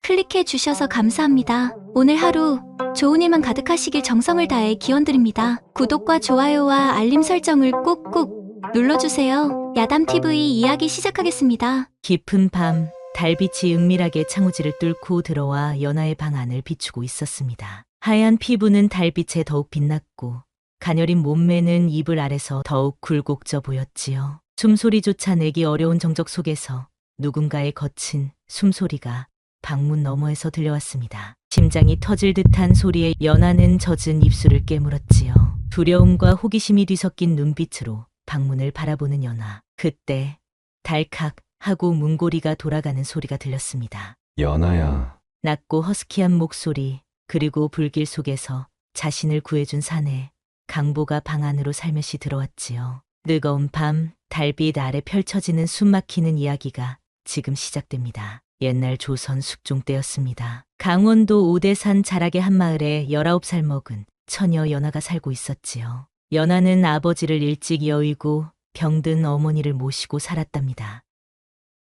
클릭해 주셔서 감사합니다. 오늘 하루 좋은 일만 가득하시길 정성을 다해 기원드립니다. 구독과 좋아요와 알림 설정을 꾹꾹 눌러주세요. 야담TV 이야기 시작하겠습니다. 깊은 밤, 달빛이 은밀하게 창호지를 뚫고 들어와 연하의 방 안을 비추고 있었습니다. 하얀 피부는 달빛에 더욱 빛났고 가녀린 몸매는 이불 아래서 더욱 굴곡져 보였지요. 숨소리조차 내기 어려운 정적 속에서 누군가의 거친 숨소리가 방문 너머에서 들려왔습니다. 심장이 터질 듯한 소리에 연하는 젖은 입술을 깨물었지요. 두려움과 호기심이 뒤섞인 눈빛으로 방문을 바라보는 연하. 그때 달칵 하고 문고리가 돌아가는 소리가 들렸습니다. 연하야. 낮고 허스키한 목소리, 그리고 불길 속에서 자신을 구해준 사내, 강보가 방 안으로 살며시 들어왔지요. 뜨거운 밤, 달빛 아래 펼쳐지는 숨막히는 이야기가 지금 시작됩니다. 옛날 조선 숙종 때였습니다. 강원도 오대산 자락의 한 마을에 19살 먹은 처녀 연하가 살고 있었지요. 연하는 아버지를 일찍 여의고 병든 어머니를 모시고 살았답니다.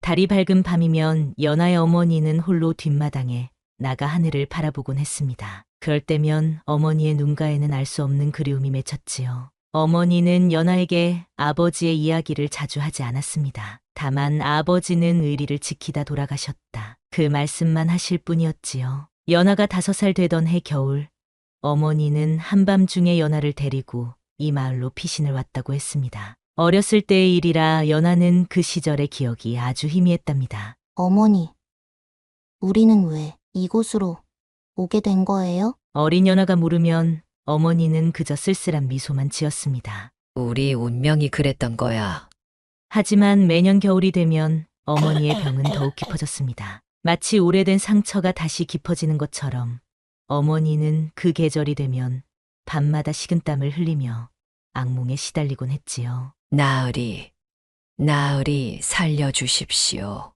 달이 밝은 밤이면 연하의 어머니는 홀로 뒷마당에 나가 하늘을 바라보곤 했습니다. 그럴 때면 어머니의 눈가에는 알 수 없는 그리움이 맺혔지요. 어머니는 연하에게 아버지의 이야기를 자주 하지 않았습니다. 다만 아버지는 의리를 지키다 돌아가셨다. 그 말씀만 하실 뿐이었지요. 연하가 5살 되던 해 겨울, 어머니는 한밤중에 연하를 데리고 이 마을로 피신을 왔다고 했습니다. 어렸을 때의 일이라 연하는 그 시절의 기억이 아주 희미했답니다. 어머니, 우리는 왜 이곳으로 오게 된 거예요? 어린 연하가 물으면 어머니는 그저 쓸쓸한 미소만 지었습니다. 우리 운명이 그랬던 거야. 하지만 매년 겨울이 되면 어머니의 병은 더욱 깊어졌습니다. 마치 오래된 상처가 다시 깊어지는 것처럼 어머니는 그 계절이 되면 밤마다 식은땀을 흘리며 악몽에 시달리곤 했지요. 나으리 살려주십시오.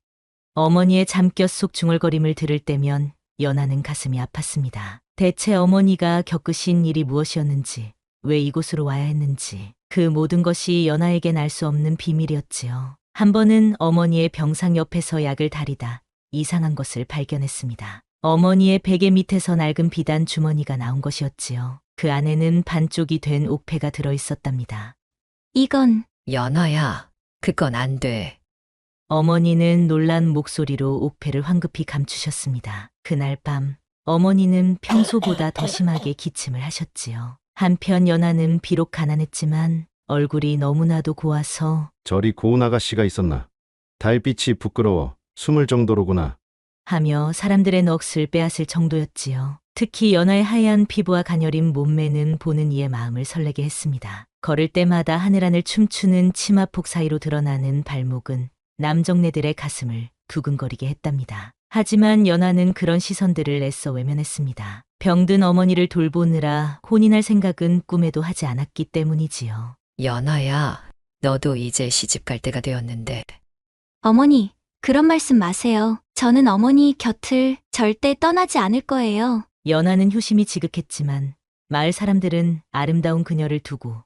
어머니의 잠결 속 중얼거림을 들을 때면 연하는 가슴이 아팠습니다. 대체 어머니가 겪으신 일이 무엇이었는지, 왜 이곳으로 와야 했는지, 그 모든 것이 연하에겐 알 수 없는 비밀이었지요. 한 번은 어머니의 병상 옆에서 약을 다리다 이상한 것을 발견했습니다. 어머니의 베개 밑에서 낡은 비단 주머니가 나온 것이었지요. 그 안에는 반쪽이 된 옥패가 들어있었답니다. 이건 연하야, 그건 안 돼. 어머니는 놀란 목소리로 옥패를 황급히 감추셨습니다. 그날 밤 어머니는 평소보다 더 심하게 기침을 하셨지요. 한편 연하는 비록 가난했지만 얼굴이 너무나도 고와서 저리 고운 아가씨가 있었나. 달빛이 부끄러워 숨을 정도로구나. 하며 사람들의 넋을 빼앗을 정도였지요. 특히 연하의 하얀 피부와 가녀린 몸매는 보는 이의 마음을 설레게 했습니다. 걸을 때마다 하늘하늘 춤추는 치마폭 사이로 드러나는 발목은 남정네들의 가슴을 두근거리게 했답니다. 하지만 연하는 그런 시선들을 애써 외면했습니다. 병든 어머니를 돌보느라 혼인할 생각은 꿈에도 하지 않았기 때문이지요. 연하야, 너도 이제 시집갈 때가 되었는데. 어머니, 그런 말씀 마세요. 저는 어머니 곁을 절대 떠나지 않을 거예요. 연하는 효심이 지극했지만 마을 사람들은 아름다운 그녀를 두고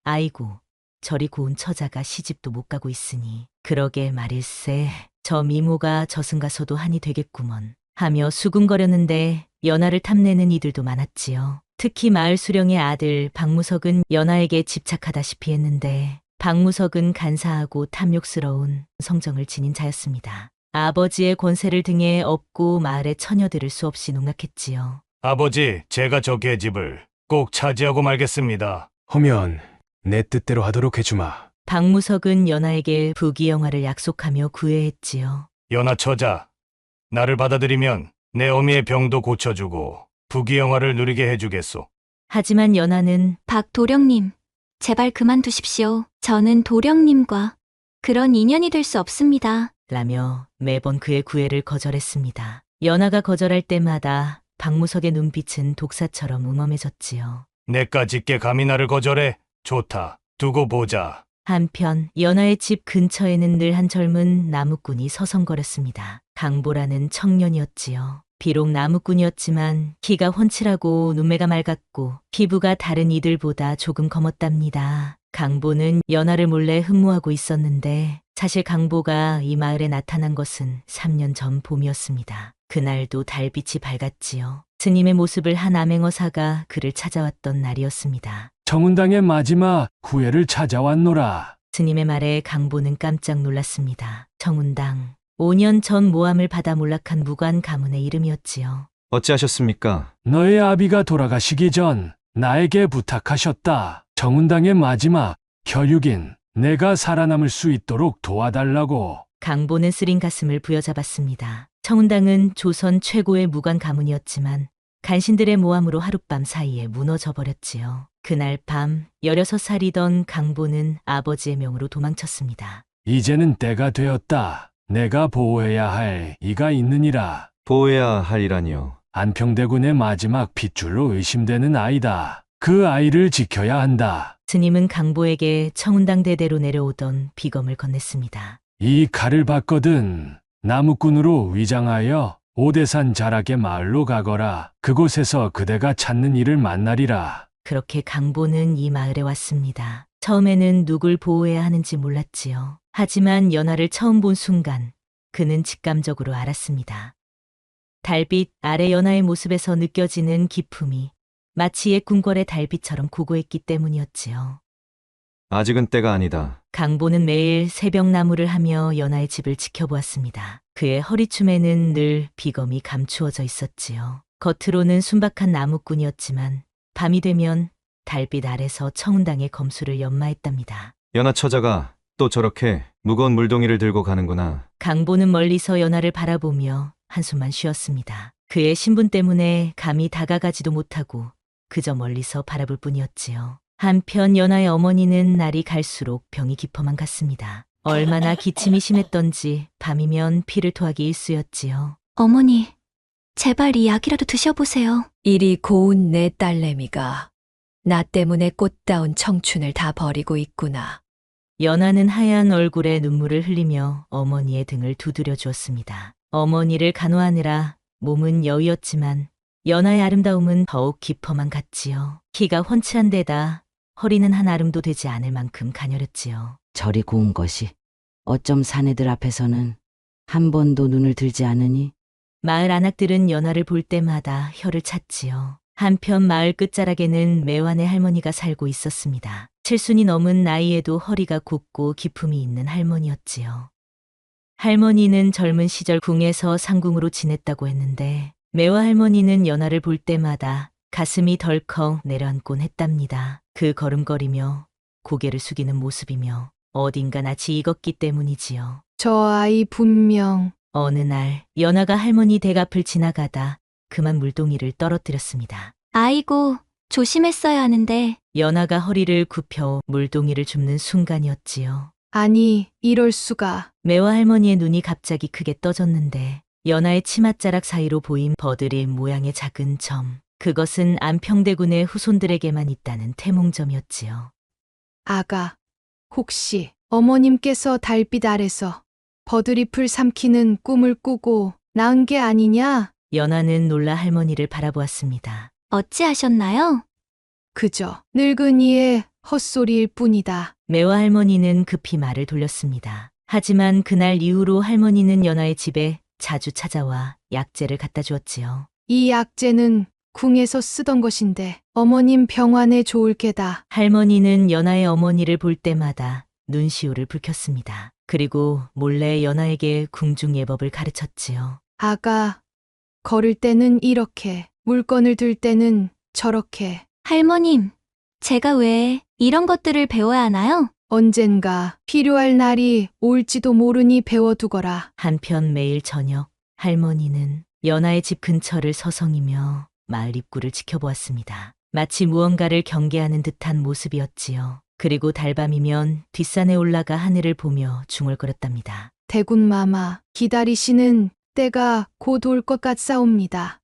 아이고 저리 고운 처자가 시집도 못 가고 있으니 그러게 말일세 저 미모가 저승가서도 한이 되겠구먼 하며 수군거렸는데 연하를 탐내는 이들도 많았지요. 특히 마을 수령의 아들 박무석은 연하에게 집착하다시피 했는데 박무석은 간사하고 탐욕스러운 성정을 지닌 자였습니다. 아버지의 권세를 등에 업고 마을의 처녀들을 수없이 농락했지요. 아버지, 제가 저 계집을 꼭 차지하고 말겠습니다. 허면 내 뜻대로 하도록 해주마. 박무석은 연하에게 부귀영화를 약속하며 구애했지요. 연하 처자, 나를 받아들이면 내 어미의 병도 고쳐주고 부귀영화를 누리게 해주겠소. 하지만 연하는 박도령님, 제발 그만두십시오. 저는 도령님과 그런 인연이 될 수 없습니다. 라며 매번 그의 구애를 거절했습니다. 연하가 거절할 때마다 박무석의 눈빛은 독사처럼 음험해졌지요. 내가 짙게 감히 나를 거절해? 좋다. 두고 보자. 한편 연하의 집 근처에는 늘 한 젊은 나무꾼이 서성거렸습니다. 강보라는 청년이었지요. 비록 나무꾼이었지만 키가 훤칠하고 눈매가 맑았고 피부가 다른 이들보다 조금 검었답니다. 강보는 연하를 몰래 흠모하고 있었는데 사실 강보가 이 마을에 나타난 것은 3년 전 봄이었습니다. 그날도 달빛이 밝았지요. 스님의 모습을 한 암행어사가 그를 찾아왔던 날이었습니다. 정운당의 마지막 후회를 찾아왔노라. 스님의 말에 강보는 깜짝 놀랐습니다. 정운당, 5년 전 모함을 받아 몰락한 무관 가문의 이름이었지요. 어찌하셨습니까? 너의 아비가 돌아가시기 전 나에게 부탁하셨다. 정운당의 마지막 혈육인 내가 살아남을 수 있도록 도와달라고. 강보는 쓰린 가슴을 부여잡았습니다. 청운당은 조선 최고의 무관 가문이었지만 간신들의 모함으로 하룻밤 사이에 무너져 버렸지요. 그날 밤 16살이던 강보는 아버지의 명으로 도망쳤습니다. 이제는 때가 되었다. 내가 보호해야 할 이가 있느니라. 보호해야 할이라니요. 안평대군의 마지막 핏줄로 의심되는 아이다. 그 아이를 지켜야 한다. 스님은 강보에게 청운당 대대로 내려오던 비검을 건넸습니다. 이 칼을 받거든 나무꾼으로 위장하여 오대산 자락의 마을로 가거라. 그곳에서 그대가 찾는 이를 만나리라. 그렇게 강보는 이 마을에 왔습니다. 처음에는 누굴 보호해야 하는지 몰랐지요. 하지만 연화를 처음 본 순간 그는 직감적으로 알았습니다. 달빛 아래 연화의 모습에서 느껴지는 기품이 마치 옛 궁궐의 달빛처럼 고고했기 때문이었지요. 아직은 때가 아니다. 강보는 매일 새벽나무를 하며 연하의 집을 지켜보았습니다. 그의 허리춤에는 늘 비검이 감추어져 있었지요. 겉으로는 순박한 나무꾼이었지만 밤이 되면 달빛 아래서 청운당의 검수를 연마했답니다. 연하 처자가 또 저렇게 무거운 물동이를 들고 가는구나. 강보는 멀리서 연하를 바라보며 한숨만 쉬었습니다. 그의 신분 때문에 감히 다가가지도 못하고 그저 멀리서 바라볼 뿐이었지요. 한편 연하의 어머니는 날이 갈수록 병이 깊어만 갔습니다. 얼마나 기침이 심했던지 밤이면 피를 토하기 일쑤였지요. 어머니, 제발 이 약이라도 드셔보세요. 이리 고운 내 딸내미가 나 때문에 꽃다운 청춘을 다 버리고 있구나. 연하는 하얀 얼굴에 눈물을 흘리며 어머니의 등을 두드려 주었습니다. 어머니를 간호하느라 몸은 여위었지만 연하의 아름다움은 더욱 깊어만 갔지요. 키가 훤칠한 데다 허리는 한 아름도 되지 않을 만큼 가녀렸지요. 저리 고운 것이 어쩜 사내들 앞에서는 한 번도 눈을 들지 않으니? 마을 안악들은 연하를 볼 때마다 혀를 찼지요. 한편 마을 끝자락에는 매완의 할머니가 살고 있었습니다. 7순이 넘은 나이에도 허리가 굽고 기품이 있는 할머니였지요. 할머니는 젊은 시절 궁에서 상궁으로 지냈다고 했는데 매화 할머니는 연하를 볼 때마다 가슴이 덜컥 내려앉곤 했답니다. 그 걸음걸이며 고개를 숙이는 모습이며 어딘가 낯이 익었기 때문이지요. 저 아이 분명 어느 날 연하가 할머니 댁 앞을 지나가다 그만 물동이를 떨어뜨렸습니다. 아이고, 조심했어야 하는데. 연하가 허리를 굽혀 물동이를 줍는 순간이었지요. 아니 이럴 수가. 매화 할머니의 눈이 갑자기 크게 떠졌는데 연하의 치맛자락 사이로 보인 버드린 모양의 작은 점. 그것은 안평대군의 후손들에게만 있다는 태몽점이었지요. 아가, 혹시 어머님께서 달빛 아래서 버드잎을 삼키는 꿈을 꾸고 낳은 게 아니냐? 연하는 놀라 할머니를 바라보았습니다. 어찌하셨나요? 그저 늙은이의 헛소리일 뿐이다. 매화 할머니는 급히 말을 돌렸습니다. 하지만 그날 이후로 할머니는 연하의 집에 자주 찾아와 약재를 갖다 주었지요. 이 약재는 궁에서 쓰던 것인데 어머님 병환에 좋을 게다. 할머니는 연하의 어머니를 볼 때마다 눈시울을 붉혔습니다. 그리고 몰래 연하에게 궁중 예법을 가르쳤지요. 아가, 걸을 때는 이렇게, 물건을 들 때는 저렇게. 할머님, 제가 왜 이런 것들을 배워야 하나요? 언젠가 필요할 날이 올지도 모르니 배워두거라. 한편 매일 저녁 할머니는 연하의 집 근처를 서성이며 마을 입구를 지켜보았습니다. 마치 무언가를 경계하는 듯한 모습이었지요. 그리고 달밤이면 뒷산에 올라가 하늘을 보며 중얼거렸답니다. 대군마마, 기다리시는 때가 곧 올 것 같사옵니다.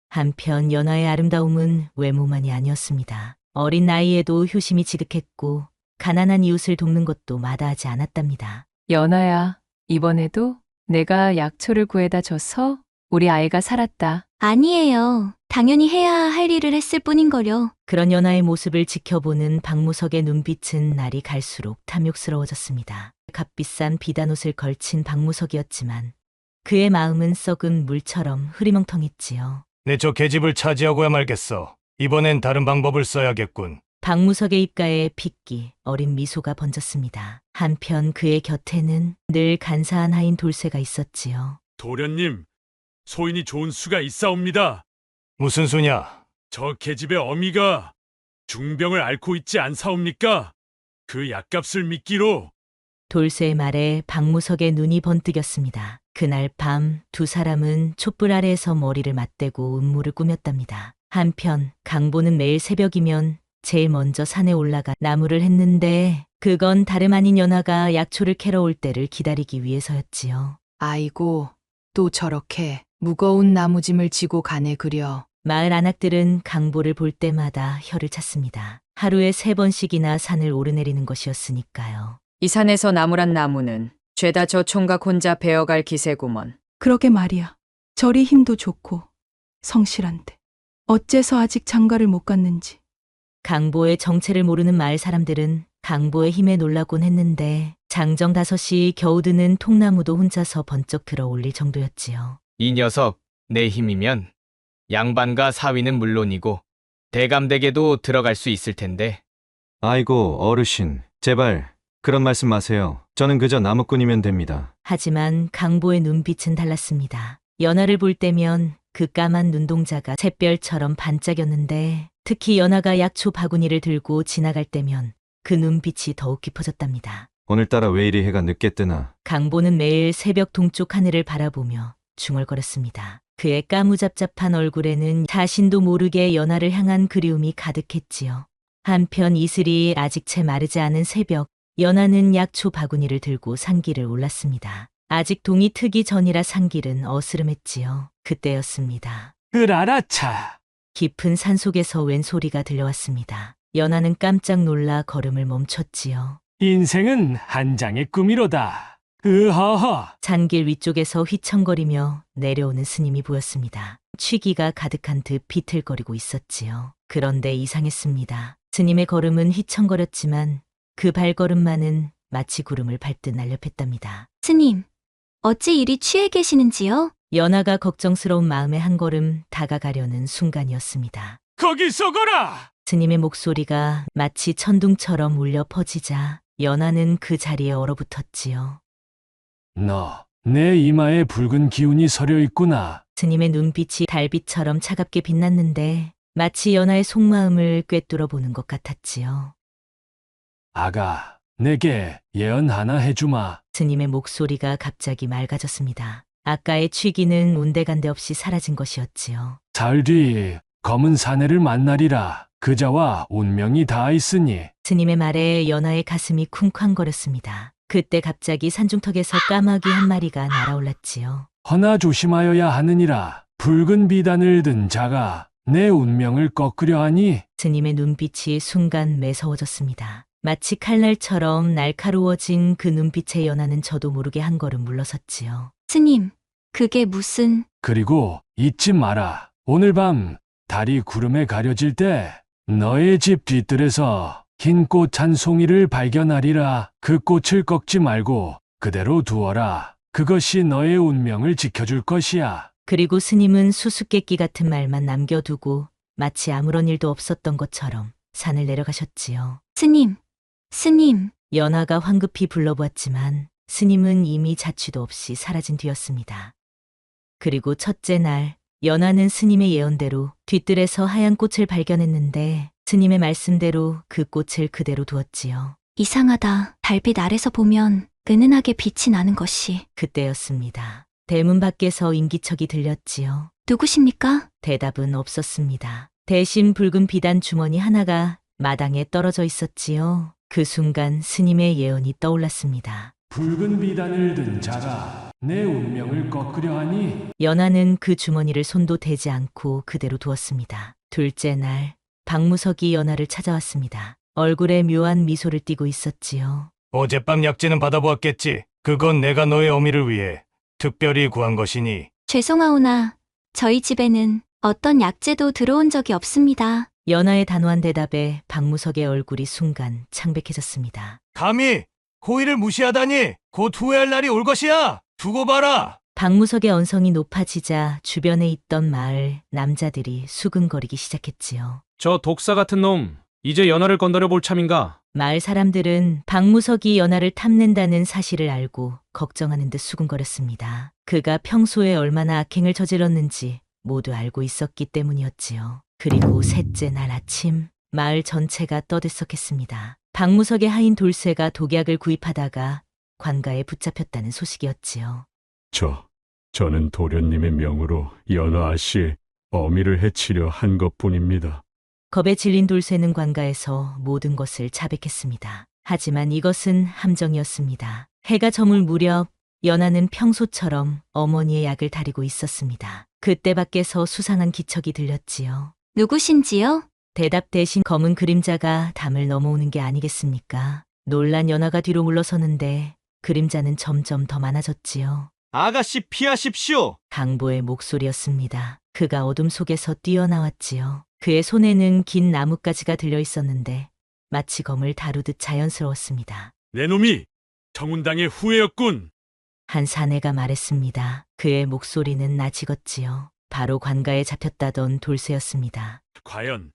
한편 연하의 아름다움은 외모만이 아니었습니다. 어린 나이에도 효심이 지득했고 가난한 이웃을 돕는 것도 마다하지 않았답니다. 연아야, 이번에도 내가 약초를 구해다 줘서 우리 아이가 살았다. 아니에요. 당연히 해야 할 일을 했을 뿐인걸요. 그런 연하의 모습을 지켜보는 박무석의 눈빛은 날이 갈수록 탐욕스러워졌습니다. 값비싼 비단옷을 걸친 박무석이었지만 그의 마음은 썩은 물처럼 흐리멍텅했지요. 내 저 계집을 차지하고야 말겠어. 이번엔 다른 방법을 써야겠군. 박무석의 입가에 핏기 어린 미소가 번졌습니다. 한편 그의 곁에는 늘 간사한 하인 돌쇠가 있었지요. 도련님, 소인이 좋은 수가 있사옵니다. 무슨 수냐? 저 계집의 어미가 중병을 앓고 있지 않사옵니까? 그 약값을 미끼로 돌쇠의 말에 박무석의 눈이 번뜩였습니다. 그날 밤 두 사람은 촛불 아래에서 머리를 맞대고 음모를 꾸몄답니다. 한편 강보는 매일 새벽이면 제일 먼저 산에 올라가 나무를 했는데 그건 다름 아닌 연하가 약초를 캐러 올 때를 기다리기 위해서였지요. 아이고, 또 저렇게 무거운 나무짐을 지고 가네 그려. 마을 안악들은 강보를 볼 때마다 혀를 찼습니다. 하루에 3번씩이나 산을 오르내리는 것이었으니까요. 이 산에서 나무란 나무는 죄다 저 총각 혼자 베어갈 기세구먼. 그러게 말이야. 저리 힘도 좋고 성실한데 어째서 아직 장가를 못 갔는지. 강보의 정체를 모르는 마을 사람들은 강보의 힘에 놀라곤 했는데 장정 5시 겨우 드는 통나무도 혼자서 번쩍 들어 올릴 정도였지요. 이 녀석 내 힘이면 양반과 사위는 물론이고 대감댁에도 들어갈 수 있을 텐데. 아이고, 어르신, 제발 그런 말씀 마세요. 저는 그저 나무꾼이면 됩니다. 하지만 강보의 눈빛은 달랐습니다. 연하를 볼 때면 그 까만 눈동자가 샛별처럼 반짝였는데 특히 연하가 약초 바구니를 들고 지나갈 때면 그 눈빛이 더욱 깊어졌답니다. 오늘따라 왜 이리 해가 늦게 뜨나. 강보는 매일 새벽 동쪽 하늘을 바라보며 중얼거렸습니다. 그의 까무잡잡한 얼굴에는 자신도 모르게 연하를 향한 그리움이 가득했지요. 한편 이슬이 아직 채 마르지 않은 새벽, 연하는 약초 바구니를 들고 산길을 올랐습니다. 아직 동이 트기 전이라 산길은 어스름했지요. 그때였습니다. 으라라차. 깊은 산속에서 웬 소리가 들려왔습니다. 연하는 깜짝 놀라 걸음을 멈췄지요. 인생은 한 장의 꿈이로다. 으하하. 산길 위쪽에서 휘청거리며 내려오는 스님이 보였습니다. 취기가 가득한 듯 비틀거리고 있었지요. 그런데 이상했습니다. 스님의 걸음은 휘청거렸지만 그 발걸음만은 마치 구름을 밟듯 날렵했답니다. 스님, 어찌 이리 취해 계시는지요? 연하가 걱정스러운 마음에 한 걸음 다가가려는 순간이었습니다. 거기 서거라. 스님의 목소리가 마치 천둥처럼 울려 퍼지자 연하는 그 자리에 얼어붙었지요. 너, 내 이마에 붉은 기운이 서려 있구나. 스님의 눈빛이 달빛처럼 차갑게 빛났는데 마치 연하의 속마음을 꿰뚫어 보는 것 같았지요. 아가, 내게 예언 하나 해주마. 스님의 목소리가 갑자기 맑아졌습니다. 아까의 취기는 온데간데 없이 사라진 것이었지요. 사흘 뒤 검은 사내를 만나리라. 그자와 운명이 닿아 있으니. 스님의 말에 연하의 가슴이 쿵쾅거렸습니다. 그때 갑자기 산중턱에서 까마귀 한 마리가 날아올랐지요. 허나 조심하여야 하느니라. 붉은 비단을 든 자가 내 운명을 꺾으려 하니. 스님의 눈빛이 순간 매서워졌습니다. 마치 칼날처럼 날카로워진 그 눈빛에 연하는 저도 모르게 한 걸음 물러섰지요. 스님, 그게 무슨... 그리고 잊지 마라. 오늘 밤 달이 구름에 가려질 때 너의 집 뒤뜰에서 흰 꽃 한 송이를 발견하리라. 그 꽃을 꺾지 말고 그대로 두어라. 그것이 너의 운명을 지켜줄 것이야. 그리고 스님은 수수께끼 같은 말만 남겨두고 마치 아무런 일도 없었던 것처럼 산을 내려가셨지요. 스님. 연하가 황급히 불러보았지만 스님은 이미 자취도 없이 사라진 뒤였습니다. 그리고 첫째 날, 연하는 스님의 예언대로 뒤뜰에서 하얀 꽃을 발견했는데 스님의 말씀대로 그 꽃을 그대로 두었지요. 이상하다. 달빛 아래서 보면 은은하게 빛이 나는 것이. 그때였습니다. 대문 밖에서 인기척이 들렸지요. 누구십니까? 대답은 없었습니다. 대신 붉은 비단 주머니 하나가 마당에 떨어져 있었지요. 그 순간 스님의 예언이 떠올랐습니다. 붉은 비단을 든 자가 내 운명을 꺾으려 하니. 연하는 그 주머니를 손도 대지 않고 그대로 두었습니다. 둘째 날, 박무석이 연하를 찾아왔습니다. 얼굴에 묘한 미소를 띠고 있었지요. 어젯밤 약재는 받아보았겠지. 그건 내가 너의 어미를 위해 특별히 구한 것이니. 죄송하오나 저희 집에는 어떤 약재도 들어온 적이 없습니다. 연하의 단호한 대답에 박무석의 얼굴이 순간 창백해졌습니다. 감히 호의를 무시하다니 곧 후회할 날이 올 것이야. 두고 봐라. 박무석의 언성이 높아지자 주변에 있던 마을 남자들이 수근거리기 시작했지요. 저 독사 같은 놈, 이제 연하를 건드려 볼 참인가? 마을 사람들은 박무석이 연하를 탐낸다는 사실을 알고 걱정하는 듯 수근거렸습니다. 그가 평소에 얼마나 악행을 저질렀는지 모두 알고 있었기 때문이었지요. 그리고 셋째 날 아침 마을 전체가 떠들썩했습니다. 박무석의 하인 돌쇠가 독약을 구입하다가 관가에 붙잡혔다는 소식이었지요. 저는 도련님의 명으로 연하 씨 어미를 해치려 한 것뿐입니다. 겁에 질린 돌쇠는 관가에서 모든 것을 자백했습니다. 하지만 이것은 함정이었습니다. 해가 저물 무렵 연하는 평소처럼 어머니의 약을 다리고 있었습니다. 그때 밖에서 수상한 기척이 들렸지요. 누구신지요? 대답 대신 검은 그림자가 담을 넘어오는 게 아니겠습니까? 놀란 연하가 뒤로 물러서는데 그림자는 점점 더 많아졌지요. 아가씨 피하십시오. 강보의 목소리였습니다. 그가 어둠 속에서 뛰어나왔지요. 그의 손에는 긴 나뭇가지가 들려 있었는데 마치 검을 다루듯 자연스러웠습니다. 내 놈이 정운당의 후예였군. 한 사내가 말했습니다. 그의 목소리는 나직었지요. 바로 관가에 잡혔다던 돌쇠였습니다. 과연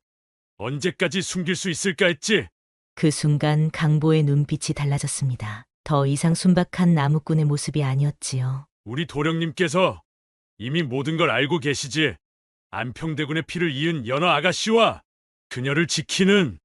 언제까지 숨길 수 있을까 했지? 그 순간 강보의 눈빛이 달라졌습니다. 더 이상 순박한 나무꾼의 모습이 아니었지요. 우리 도령님께서 이미 모든 걸 알고 계시지. 안평대군의 피를 이은 연하 아가씨와 그녀를 지키는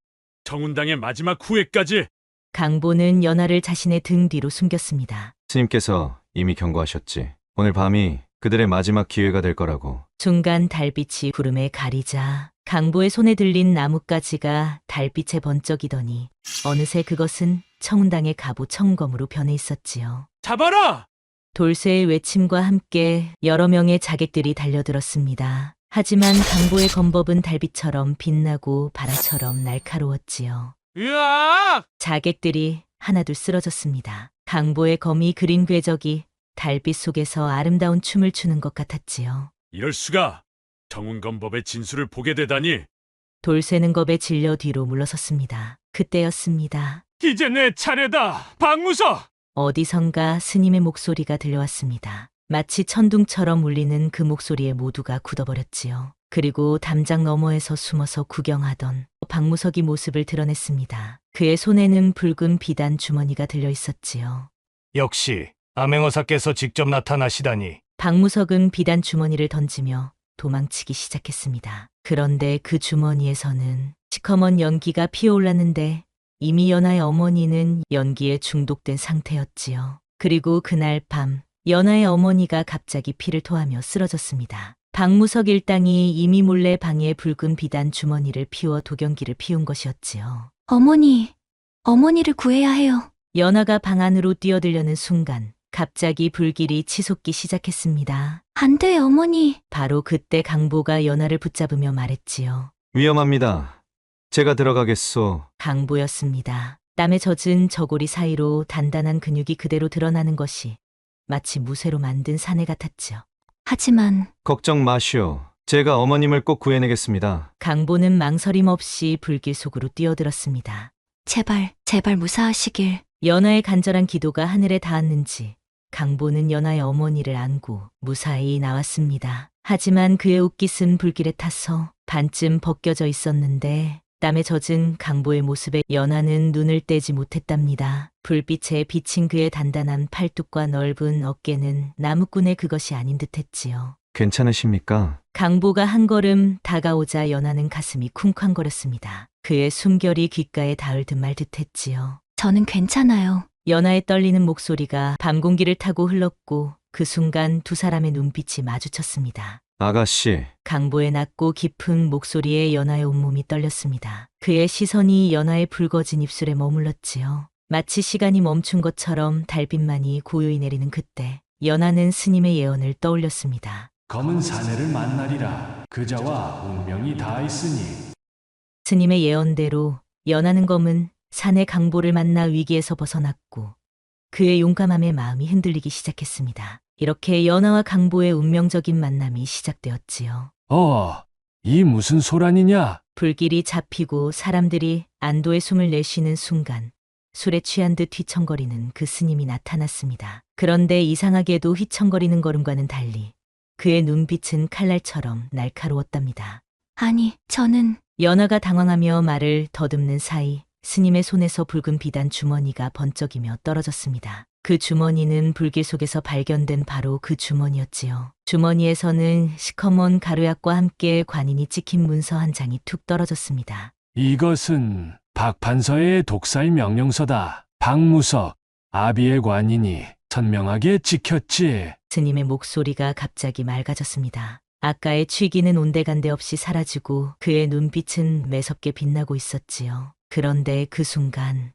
정운당의 마지막 후예까지. 강보는 연하를 자신의 등 뒤로 숨겼습니다. 스님께서 이미 경고하셨지. 오늘 밤이 그들의 마지막 기회가 될 거라고. 순간 달빛이 구름에 가리자 강보의 손에 들린 나뭇가지가 달빛에 번쩍이더니 어느새 그것은 청운당의 갑오 청검으로 변해 있었지요. 잡아라! 돌쇠의 외침과 함께 여러 명의 자객들이 달려들었습니다. 하지만 강보의 검법은 달빛처럼 빛나고 바라처럼 날카로웠지요. 으악! 자객들이 하나둘 쓰러졌습니다. 강보의 검이 그린 궤적이 달빛 속에서 아름다운 춤을 추는 것 같았지요. 이럴 수가. 정운검법의 진술을 보게 되다니. 돌쇠는 겁에 질려 뒤로 물러섰습니다. 그때였습니다. 이제 내 차례다. 박무석! 어디선가 스님의 목소리가 들려왔습니다. 마치 천둥처럼 울리는 그 목소리에 모두가 굳어버렸지요. 그리고 담장 너머에서 숨어서 구경하던 박무석이 모습을 드러냈습니다. 그의 손에는 붉은 비단 주머니가 들려 있었지요. 역시 암행어사께서 직접 나타나시다니. 박무석은 비단 주머니를 던지며 도망치기 시작했습니다. 그런데 그 주머니에서는 시커먼 연기가 피어올랐는데 이미 연하의 어머니는 연기에 중독된 상태였지요. 그리고 그날 밤 연하의 어머니가 갑자기 피를 토하며 쓰러졌습니다. 박무석 일당이 이미 몰래 방에 붉은 비단 주머니를 피워 도경기를 피운 것이었지요. 어머니를 구해야 해요. 연하가 방 안으로 뛰어들려는 순간 갑자기 불길이 치솟기 시작했습니다. 안 돼, 어머니. 바로 그때 강보가 연하를 붙잡으며 말했지요. 위험합니다. 제가 들어가겠소. 강보였습니다. 땀에 젖은 저고리 사이로 단단한 근육이 그대로 드러나는 것이 마치 무쇠로 만든 사내 같았지요. 하지만 걱정 마시오. 제가 어머님을 꼭 구해내겠습니다. 강보는 망설임 없이 불길 속으로 뛰어들었습니다. 제발 무사하시길. 연하의 간절한 기도가 하늘에 닿았는지 강보는 연하의 어머니를 안고 무사히 나왔습니다. 하지만 그의 옷깃은 불길에 타서 반쯤 벗겨져 있었는데 땀에 젖은 강보의 모습에 연하는 눈을 떼지 못했답니다. 불빛에 비친 그의 단단한 팔뚝과 넓은 어깨는 나무꾼의 그것이 아닌 듯했지요. 괜찮으십니까? 강보가 한 걸음 다가오자 연하는 가슴이 쿵쾅거렸습니다. 그의 숨결이 귓가에 닿을 듯 말 듯했지요. 저는 괜찮아요. 연하의 떨리는 목소리가 밤 공기를 타고 흘렀고 그 순간 두 사람의 눈빛이 마주쳤습니다. 아가씨. 강보의 낮고 깊은 목소리에 연하의 온몸이 떨렸습니다. 그의 시선이 연하의 붉어진 입술에 머물렀지요. 마치 시간이 멈춘 것처럼 달빛만이 고요히 내리는 그때 연하는 스님의 예언을 떠올렸습니다. 검은 사내를 만나리라. 그자와 운명이 닿아있으니. 스님의 예언대로 연하는 검은 사내 강보를 만나 위기에서 벗어났고 그의 용감함에 마음이 흔들리기 시작했습니다. 이렇게 연하와 강보의 운명적인 만남이 시작되었지요. 이 무슨 소란이냐? 불길이 잡히고 사람들이 안도의 숨을 내쉬는 순간 술에 취한 듯 휘청거리는 그 스님이 나타났습니다. 그런데 이상하게도 휘청거리는 걸음과는 달리 그의 눈빛은 칼날처럼 날카로웠답니다. 아니, 저는 연하가 당황하며 말을 더듬는 사이 스님의 손에서 붉은 비단 주머니가 번쩍이며 떨어졌습니다. 그 주머니는 불길 속에서 발견된 바로 그 주머니였지요. 주머니에서는 시커먼 가루약과 함께 관인이 찍힌 문서 한 장이 툭 떨어졌습니다. 이것은 박판서의 독살 명령서다. 박무석, 아비의 관인이 선명하게 찍혔지. 스님의 목소리가 갑자기 맑아졌습니다. 아까의 취기는 온데간데 없이 사라지고 그의 눈빛은 매섭게 빛나고 있었지요. 그런데 그 순간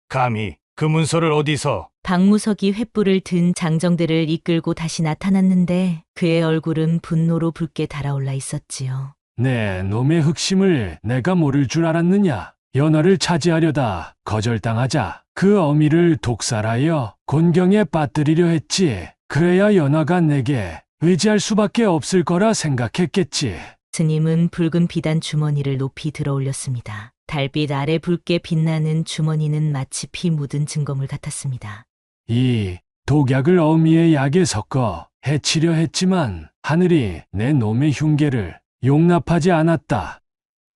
감히 그 문서를 어디서? 박무석이 횃불을 든 장정들을 이끌고 다시 나타났는데 그의 얼굴은 분노로 붉게 달아올라 있었지요. 내 놈의 흑심을 내가 모를 줄 알았느냐? 연하를 차지하려다 거절당하자 그 어미를 독살하여 곤경에 빠뜨리려 했지. 그래야 연하가 내게 의지할 수밖에 없을 거라 생각했겠지. 스님은 붉은 비단 주머니를 높이 들어 올렸습니다. 달빛 아래 붉게 빛나는 주머니는 마치 피 묻은 증거물 같았습니다. 이 독약을 어미의 약에 섞어 해치려 했지만 하늘이 내 놈의 흉계를 용납하지 않았다.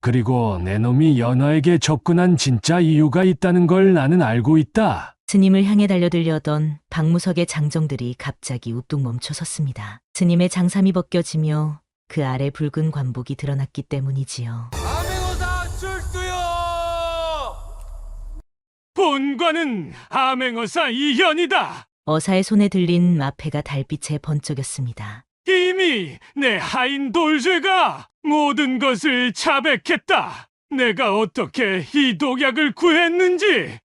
그리고 내 놈이 연하에게 접근한 진짜 이유가 있다는 걸 나는 알고 있다. 스님을 향해 달려들려던 박무석의 장정들이 갑자기 우뚝 멈춰 섰습니다. 스님의 장삼이 벗겨지며 그 아래 붉은 관복이 드러났기 때문이지요. 본관은 암행어사 이현이다. 어사의 손에 들린 마패가 달빛에 번쩍였습니다. 이미 내 하인 돌쇠가 모든 것을 자백했다. 내가 어떻게 이 독약을 구했는지,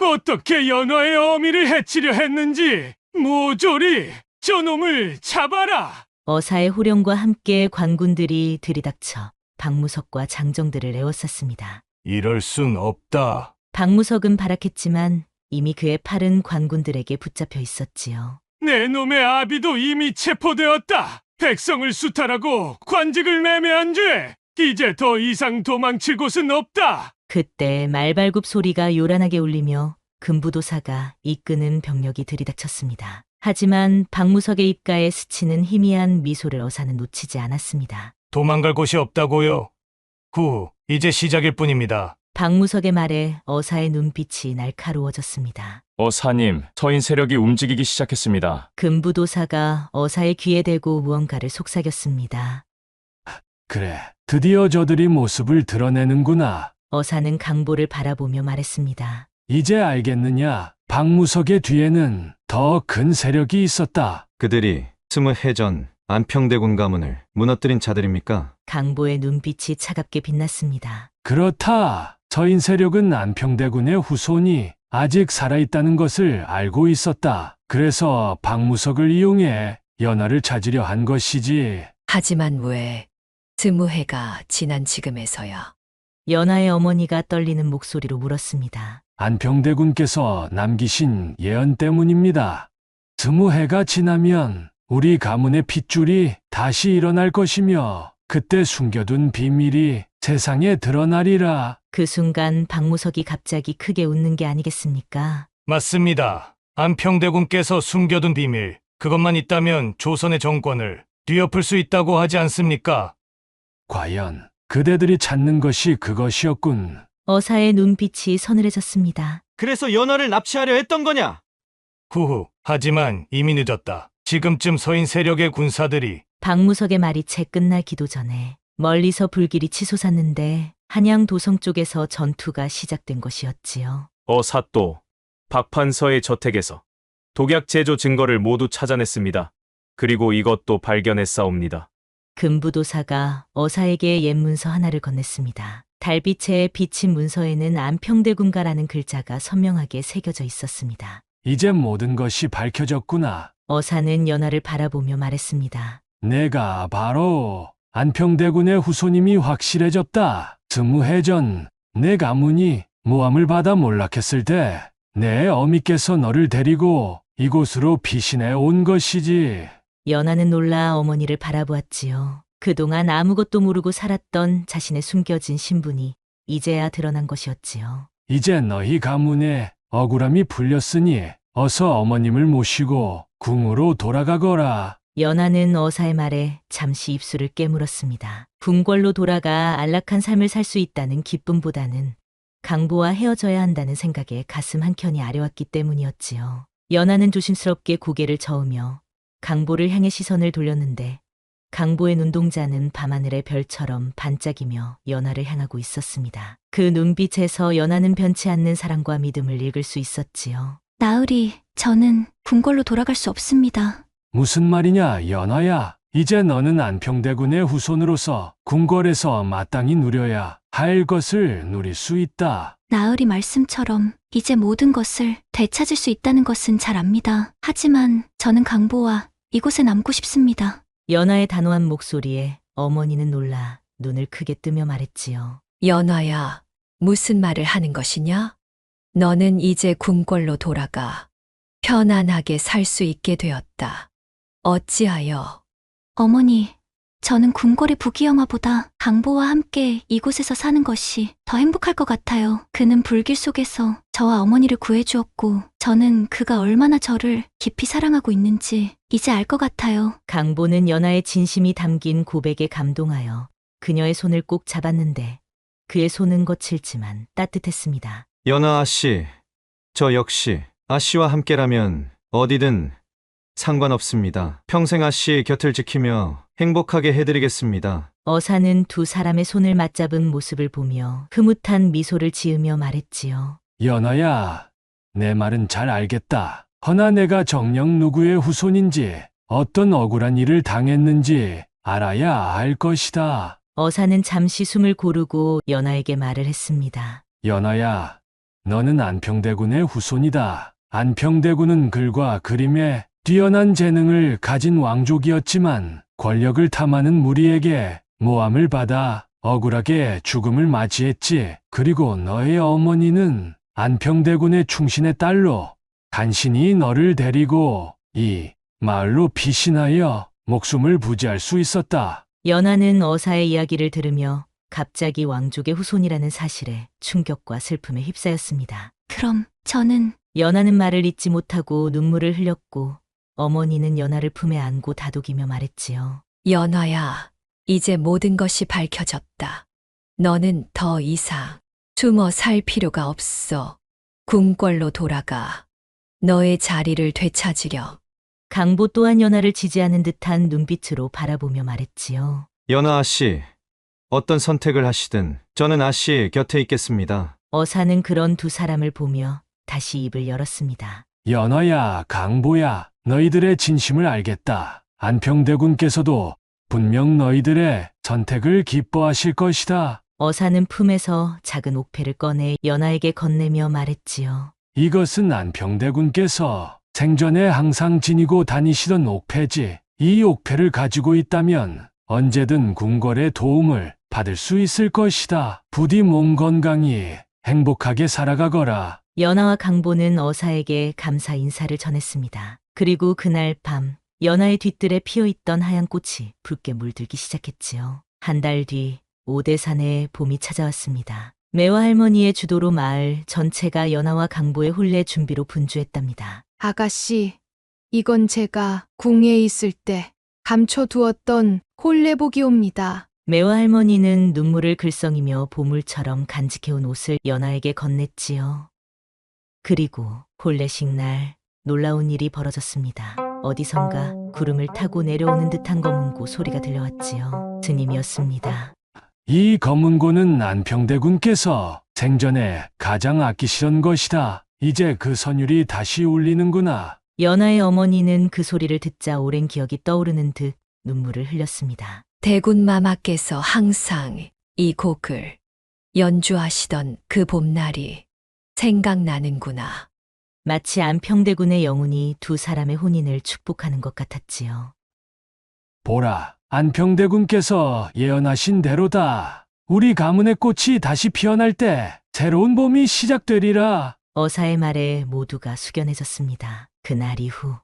어떻게 연화의 어미를 해치려 했는지 모조리 저놈을 잡아라. 어사의 호령과 함께 관군들이 들이닥쳐 박무석과 장정들을 에워쌌습니다. 이럴 순 없다. 박무석은 발악했지만 이미 그의 팔은 관군들에게 붙잡혀 있었지요. 내 놈의 아비도 이미 체포되었다. 백성을 수탈하고 관직을 매매한 죄. 이제 더 이상 도망칠 곳은 없다. 그때 말발굽 소리가 요란하게 울리며 금부도사가 이끄는 병력이 들이닥쳤습니다. 하지만 박무석의 입가에 스치는 희미한 미소를 어사는 놓치지 않았습니다. 도망갈 곳이 없다고요? 이제 시작일 뿐입니다. 박무석의 말에 어사의 눈빛이 날카로워졌습니다. 어사님, 서인 세력이 움직이기 시작했습니다. 금부도사가 어사의 귀에 대고 무언가를 속삭였습니다. 그래, 드디어 저들이 모습을 드러내는구나. 어사는 강보를 바라보며 말했습니다. 이제 알겠느냐? 박무석의 뒤에는 더 큰 세력이 있었다. 그들이 20해 전 안평대군 가문을 무너뜨린 자들입니까? 강보의 눈빛이 차갑게 빛났습니다. 그렇다. 서인 세력은 안평대군의 후손이 아직 살아있다는 것을 알고 있었다. 그래서 박무석을 이용해 연하를 찾으려 한 것이지. 하지만 왜 20해가 지난 지금에서야? 연하의 어머니가 떨리는 목소리로 물었습니다. 안평대군께서 남기신 예언 때문입니다. 20해가 지나면 우리 가문의 핏줄이 다시 일어날 것이며 그때 숨겨둔 비밀이 세상에 드러나리라. 그 순간 박무석이 갑자기 크게 웃는 게 아니겠습니까? 맞습니다. 안평대군께서 숨겨둔 비밀, 그것만 있다면 조선의 정권을 뒤엎을 수 있다고 하지 않습니까? 과연 그대들이 찾는 것이 그것이었군. 어사의 눈빛이 서늘해졌습니다. 그래서 연하를 납치하려 했던 거냐? 하지만 이미 늦었다. 지금쯤 서인 세력의 군사들이 박무석의 말이 채 끝나기도 전에 멀리서 불길이 치솟았는데 한양 도성 쪽에서 전투가 시작된 것이었지요. 어사또 박판서의 저택에서 독약 제조 증거를 모두 찾아냈습니다. 그리고 이것도 발견했사옵니다. 금부도사가 어사에게 옛 문서 하나를 건넸습니다. 달빛에 비친 문서에는 안평대군가라는 글자가 선명하게 새겨져 있었습니다. 이제 모든 것이 밝혀졌구나. 어사는 연하를 바라보며 말했습니다. 내가 바로 안평대군의 후손임이 확실해졌다. 20해 전 내 가문이 모함을 받아 몰락했을 때 내 어미께서 너를 데리고 이곳으로 피신해 온 것이지. 연하는 놀라 어머니를 바라보았지요. 그동안 아무것도 모르고 살았던 자신의 숨겨진 신분이 이제야 드러난 것이었지요. 이제 너희 가문에 억울함이 풀렸으니 어서 어머님을 모시고 궁으로 돌아가거라. 연하는 어사의 말에 잠시 입술을 깨물었습니다. 궁궐로 돌아가 안락한 삶을 살 수 있다는 기쁨보다는 강보와 헤어져야 한다는 생각에 가슴 한켠이 아려왔기 때문이었지요. 연하는 조심스럽게 고개를 저으며 강보를 향해 시선을 돌렸는데 강보의 눈동자는 밤하늘의 별처럼 반짝이며 연하를 향하고 있었습니다. 그 눈빛에서 연하는 변치 않는 사랑과 믿음을 읽을 수 있었지요. 나으리, 저는 궁궐로 돌아갈 수 없습니다. 무슨 말이냐, 연하야. 이제 너는 안평대군의 후손으로서 궁궐에서 마땅히 누려야 할 것을 누릴 수 있다. 나으리 말씀처럼 이제 모든 것을 되찾을 수 있다는 것은 잘 압니다. 하지만 저는 강보와 이곳에 남고 싶습니다. 연하의 단호한 목소리에 어머니는 놀라 눈을 크게 뜨며 말했지요. 연하야, 무슨 말을 하는 것이냐? 너는 이제 궁궐로 돌아가 편안하게 살 수 있게 되었다. 어찌하여? 어머니, 저는 궁궐의 부귀영화보다 강보와 함께 이곳에서 사는 것이 더 행복할 것 같아요. 그는 불길 속에서 저와 어머니를 구해주었고 저는 그가 얼마나 저를 깊이 사랑하고 있는지 이제 알 것 같아요. 강보는 연하의 진심이 담긴 고백에 감동하여 그녀의 손을 꼭 잡았는데 그의 손은 거칠지만 따뜻했습니다. 연하 아씨, 저 역시 아씨와 함께라면 어디든 상관없습니다. 평생 아씨 곁을 지키며 행복하게 해드리겠습니다. 어사는 두 사람의 손을 맞잡은 모습을 보며 흐뭇한 미소를 지으며 말했지요. 연하야, 내 말은 잘 알겠다. 허나 내가 정녕 누구의 후손인지 어떤 억울한 일을 당했는지 알아야 할 것이다. 어사는 잠시 숨을 고르고 연하에게 말을 했습니다. 연하야, 너는 안평대군의 후손이다. 안평대군은 글과 그림에 뛰어난 재능을 가진 왕족이었지만 권력을 탐하는 무리에게 모함을 받아 억울하게 죽음을 맞이했지. 그리고 너의 어머니는 안평대군의 충신의 딸로 간신히 너를 데리고 이 마을로 피신하여 목숨을 부지할 수 있었다. 연하는 어사의 이야기를 들으며 갑자기 왕족의 후손이라는 사실에 충격과 슬픔에 휩싸였습니다. 그럼 저는... 연하는 말을 잇지 못하고 눈물을 흘렸고 어머니는 연하를 품에 안고 다독이며 말했지요. 연하야, 이제 모든 것이 밝혀졌다. 너는 더 이상 숨어 살 필요가 없어. 궁궐로 돌아가 너의 자리를 되찾으려. 강보 또한 연하를 지지하는 듯한 눈빛으로 바라보며 말했지요. 연하 아씨, 어떤 선택을 하시든 저는 아씨 곁에 있겠습니다. 어사는 그런 두 사람을 보며 다시 입을 열었습니다. 연하야, 강보야, 너희들의 진심을 알겠다. 안평대군께서도 분명 너희들의 선택을 기뻐하실 것이다. 어사는 품에서 작은 옥패를 꺼내 연하에게 건네며 말했지요. 이것은 안평대군께서 생전에 항상 지니고 다니시던 옥패지. 이 옥패를 가지고 있다면 언제든 궁궐의 도움을 받을 수 있을 것이다. 부디 몸 건강히 행복하게 살아가거라. 연하와 강보는 어사에게 감사 인사를 전했습니다. 그리고 그날 밤 연하의 뒤뜰에 피어있던 하얀 꽃이 붉게 물들기 시작했지요. 한 달 뒤 오대산에 봄이 찾아왔습니다. 매화 할머니의 주도로 마을 전체가 연하와 강보의 혼례 준비로 분주했답니다. 아가씨, 이건 제가 궁에 있을 때 감춰두었던 혼례복이옵니다. 매화 할머니는 눈물을 글썽이며 보물처럼 간직해온 옷을 연하에게 건넸지요. 그리고 혼례식 날 놀라운 일이 벌어졌습니다. 어디선가 구름을 타고 내려오는 듯한 검은고 소리가 들려왔지요. 스님이었습니다. 이 검은고는 안평대군께서 생전에 가장 아끼시던 것이다. 이제 그 선율이 다시 울리는구나. 연하의 어머니는 그 소리를 듣자 오랜 기억이 떠오르는 듯 눈물을 흘렸습니다. 대군 마마께서 항상 이 곡을 연주하시던 그 봄날이 생각나는구나. 마치 안평대군의 영혼이 두 사람의 혼인을 축복하는 것 같았지요. 보라, 안평대군께서 예언하신 대로다. 우리 가문의 꽃이 다시 피어날 때 새로운 봄이 시작되리라. 어사의 말에 모두가 숙연해졌습니다. 그날 이후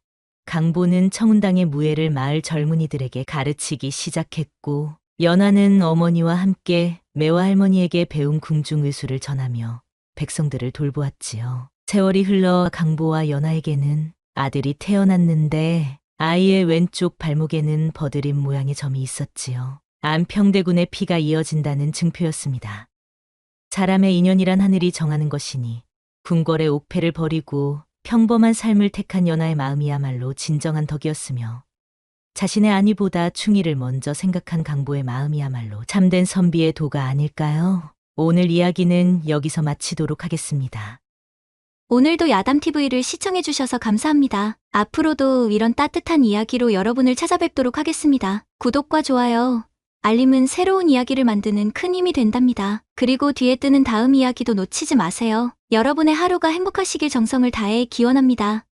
강보는 청운당의 무예를 마을 젊은이들에게 가르치기 시작했고 연화는 어머니와 함께 매화 할머니에게 배운 궁중의술을 전하며 백성들을 돌보았지요. 세월이 흘러 강보와 연화에게는 아들이 태어났는데 아이의 왼쪽 발목에는 버드림 모양의 점이 있었지요. 안평대군의 피가 이어진다는 증표였습니다. 사람의 인연이란 하늘이 정하는 것이니 궁궐의 옥패를 버리고 평범한 삶을 택한 연하의 마음이야말로 진정한 덕이었으며 자신의 안위보다 충의를 먼저 생각한 강보의 마음이야말로 참된 선비의 도가 아닐까요? 오늘 이야기는 여기서 마치도록 하겠습니다. 오늘도 야담TV를 시청해주셔서 감사합니다. 앞으로도 이런 따뜻한 이야기로 여러분을 찾아뵙도록 하겠습니다. 구독과 좋아요, 알림은 새로운 이야기를 만드는 큰 힘이 된답니다. 그리고 뒤에 뜨는 다음 이야기도 놓치지 마세요. 여러분의 하루가 행복하시길 정성을 다해 기원합니다.